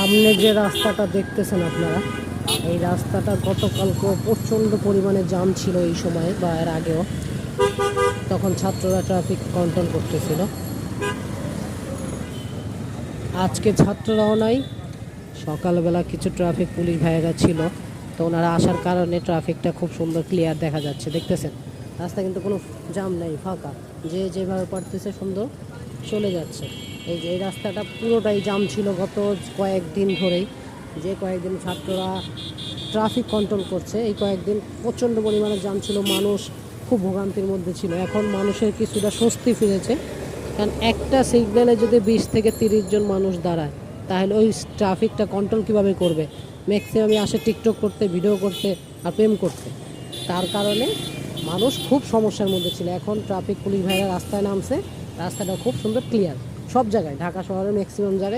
সামনে যে রাস্তাটা দেখতেছেন আপনারা, এই রাস্তাটা গতকালকে প্রচণ্ড পরিমাণে জাম ছিল এই সময়ে বা এর আগেও। তখন ছাত্ররা ট্রাফিক কন্ট্রোল করতেছিল। আজকে ছাত্ররাও নাই, সকালবেলা কিছু ট্রাফিক পুলিশ ভাইয়েরা ছিল, তো ওনারা আসার কারণে ট্রাফিকটা খুব সুন্দর ক্লিয়ার দেখা যাচ্ছে। দেখতেছেন রাস্তা কিন্তু কোনো জাম নেই, ফাঁকা, যে যেভাবে পারতেছে সুন্দর চলে যাচ্ছে। এই যে এই রাস্তাটা পুরোটাই জাম ছিল গত কয়েকদিন ধরেই, যে কয়েকদিন ছাত্ররা ট্রাফিক কন্ট্রোল করছে এই কয়েকদিন প্রচণ্ড পরিমাণে জাম ছিল, মানুষ খুব ভোগান্তির মধ্যে ছিল। এখন মানুষের কিছুটা স্বস্তি ফিরেছে, কারণ একটা সিগন্যালে যদি 20 থেকে 30 জন মানুষ দাঁড়ায়, তাহলে ওই ট্রাফিকটা কন্ট্রোল কীভাবে করবে? ম্যাক্সিমামই আসে টিকটক করতে, ভিডিও করতে আর প্রেম করতে। তার কারণে মানুষ খুব সমস্যার মধ্যে ছিল। এখন ট্রাফিক পুলিশ ভাইরা রাস্তায় নামছে, রাস্তাটা খুব সুন্দর ক্লিয়ার সব জায়গায়, ঢাকা শহরের ম্যাক্সিমাম জায়গায়।